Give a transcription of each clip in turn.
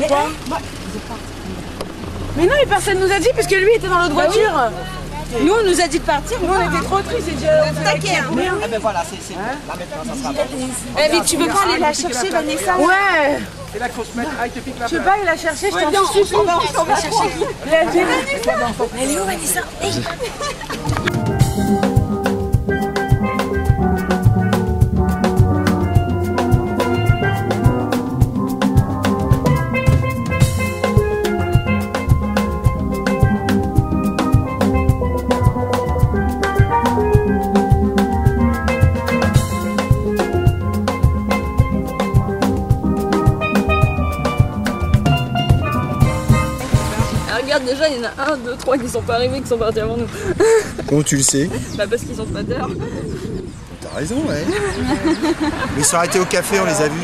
Pourquoi? Mais non, mais personne nous a dit, puisque lui était dans notre voiture. Nous, on nous a dit de partir. Nous, on était trop tristes. T'inquiète. Ah ben voilà, c'est là maintenant, ça sera bon. Mais tu veux pas aller la chercher, Vanessa? Ouais. C'est là qu'il faut se mettre. Ah, il te pique la Je peux pas aller la chercher, je t'en supplie. On va chercher qui? Vanessa. Elle est où, Vanessa? Regarde, déjà il y en a 1, 2, 3 qui sont pas arrivés, qui sont partis avant nous. Comment tu le sais? Bah parce qu'ils ont pas d'heure. T'as raison, ouais. Mais ils sont arrêtés au café, on les a vus.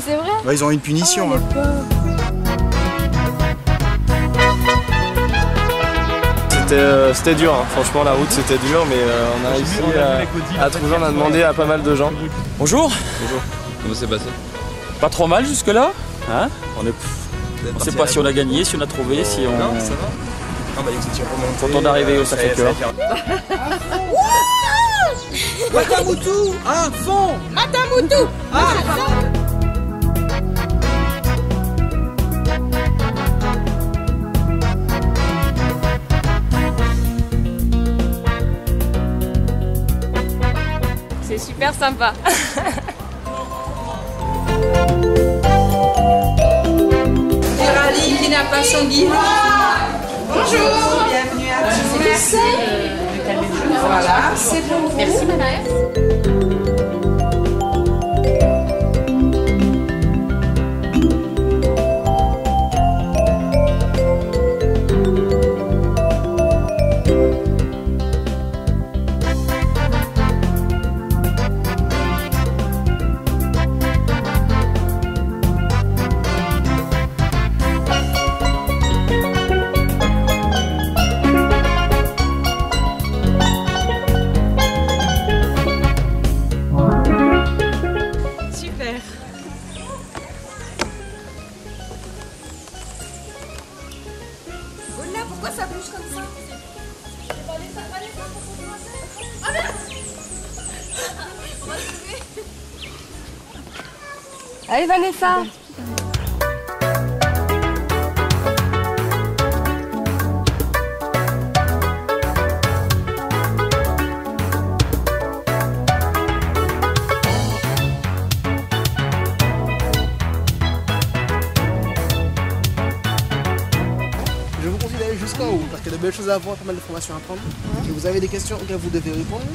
C'est vrai? Ouais, ils ont eu une punition. Hein. C'était dur, hein. Franchement la route c'était dur, mais on a réussi à trouver, on a demandé à pas mal de gens. Bonjour. Bonjour. Comment c'est passé? Pas trop mal jusque là, hein? On sait pas si on a gagné, si on a trouvé, si on... Non, ça va. Ah bah vous étiez remonté. Content d'arriver au Sacré-Cœur. Matamoutou, à fond. Matamoutou. C'est super sympa. Géraldine qui n'a pas son guide. Bonjour. Bienvenue à tous. Voilà, c'est bon. Merci Manaël. Pourquoi ça bouge comme ça? Allez Vanessa. Je vous conseille d'aller jusqu'en haut parce qu'il y a de belles choses à voir, pas mal d'informations à prendre. Si vous avez des questions auxquelles vous devez répondre,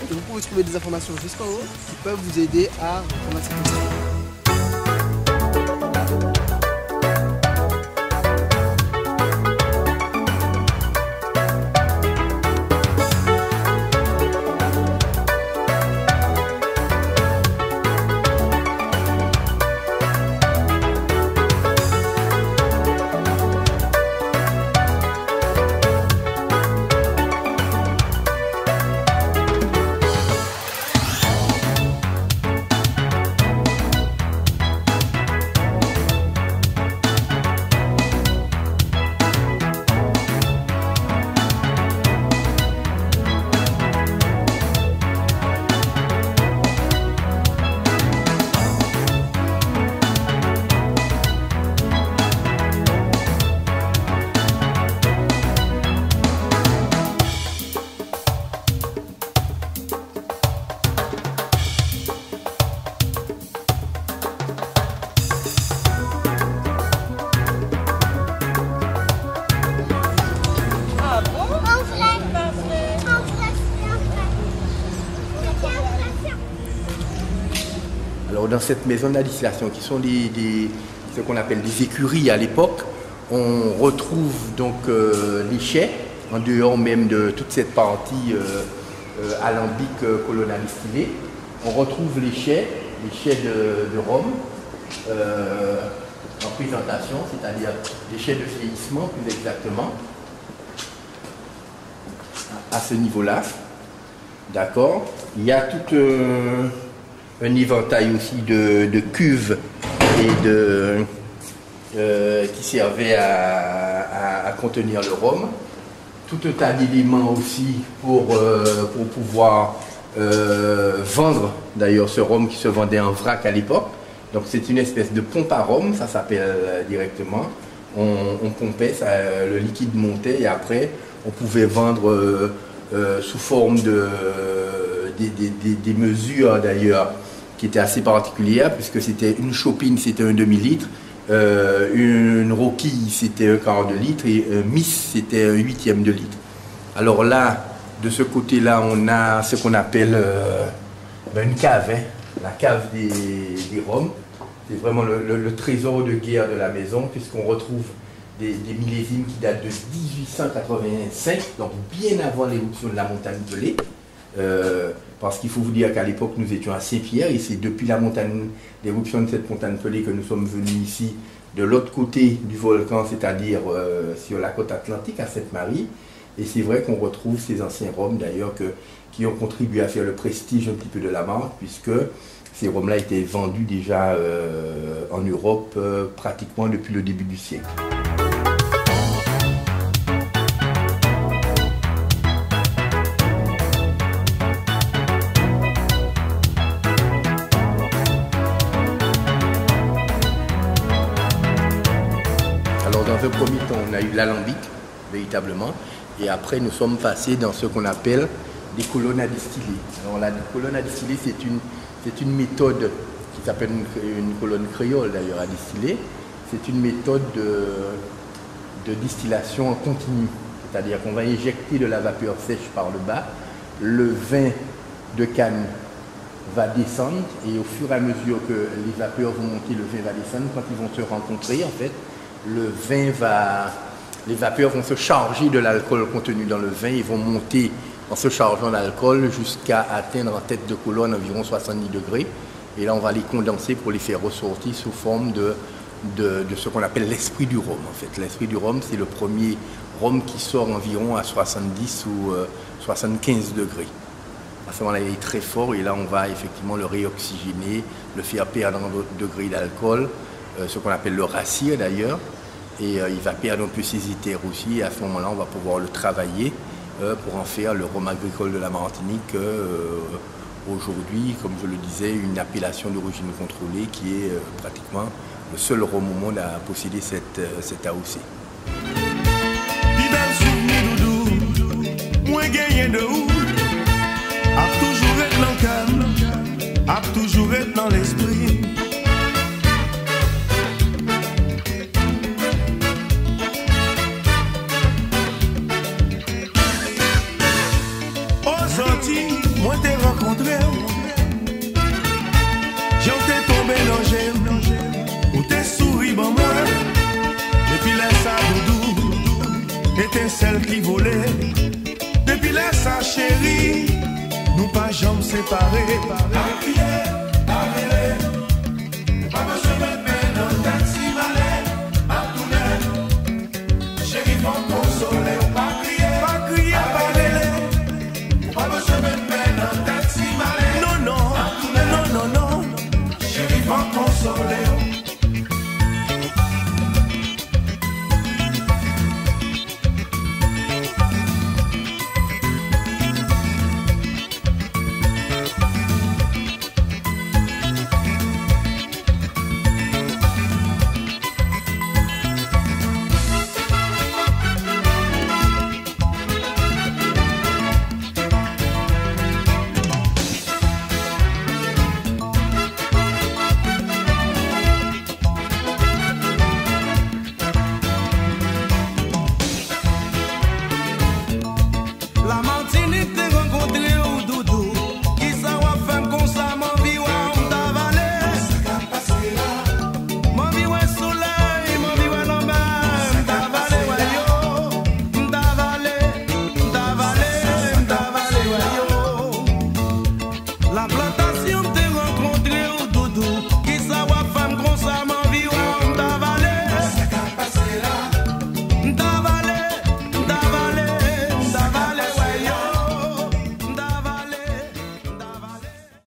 et vous pouvez trouver des informations jusqu'en haut qui peuvent vous aider à répondre à ces questions. Alors dans cette maison de distillation, qui sont ce qu'on appelle des écuries à l'époque, on retrouve donc les chais, en dehors même de toute cette partie alambic colonal distillé. On retrouve les chais de Rome en présentation, c'est-à-dire les chais de vieillissement plus exactement, à ce niveau-là. D'accord. Il y a tout un éventail aussi de cuves et qui servait à contenir le rhum. Tout un tas d'éléments aussi pour pouvoir vendre d'ailleurs ce rhum qui se vendait en vrac à l'époque. Donc c'est une espèce de pompe à rhum, ça s'appelle directement. On pompait, le liquide montait et après on pouvait vendre sous forme des mesures d'ailleurs qui étaient assez particulières puisque c'était une chopine, c'était un demi-litre, une roquille c'était un quart de litre et un miss c'était un huitième de litre. Alors là, de ce côté-là, on a ce qu'on appelle une cave, hein, la cave des rhums. C'est vraiment le trésor de guerre de la maison puisqu'on retrouve des millésimes qui datent de 1885, donc bien avant l'éruption de la montagne Pelée. Parce qu'il faut vous dire qu'à l'époque, nous étions à Saint-Pierre et c'est depuis l'éruption de cette montagne Pelée que nous sommes venus ici, de l'autre côté du volcan, c'est-à-dire sur la côte atlantique, à Sainte-Marie. Et c'est vrai qu'on retrouve ces anciens rhums d'ailleurs qui ont contribué à faire le prestige un petit peu de la marque, puisque ces rhums-là étaient vendus déjà en Europe pratiquement depuis le début du siècle. Alors dans un premier temps, on a eu l'alambic, véritablement, et après nous sommes passés dans ce qu'on appelle des colonnes à distiller. Alors la colonne à distiller, c'est une méthode qui s'appelle une colonne créole d'ailleurs à distiller. C'est une méthode de distillation en continu, c'est-à-dire qu'on va injecter de la vapeur sèche par le bas, le vin de canne va descendre et au fur et à mesure que les vapeurs vont monter, le vin va descendre. Quand ils vont se rencontrer, en fait, les vapeurs vont se charger de l'alcool contenu dans le vin et vont monter en se chargeant d'alcool jusqu'à atteindre en tête de colonne environ 70 degrés. Et là, on va les condenser pour les faire ressortir sous forme de ce qu'on appelle l'esprit du rhum. En fait, l'esprit du rhum, c'est le premier rhum qui sort environ à 70 ou 75 degrés. À ce moment-là, il est très fort et là, on va effectivement le réoxygéner, le faire perdre un degré d'alcool, ce qu'on appelle le rassir d'ailleurs. Et il va perdre un peu ses éthers aussi. Et à ce moment-là, on va pouvoir le travailler pour en faire le rhum agricole de la Martinique. Aujourd'hui, comme je le disais, une appellation d'origine contrôlée qui est pratiquement le seul rhum au monde à posséder cette AOC. Toujours être dans l'esprit. Aujourd'hui, moi t'ai rencontré, j'en t'ai tombé dans j'aime, ou t'es souri bon moi, depuis là ça doudou, étincelle qui volait, depuis là ça chérie, nous pas jamais séparés.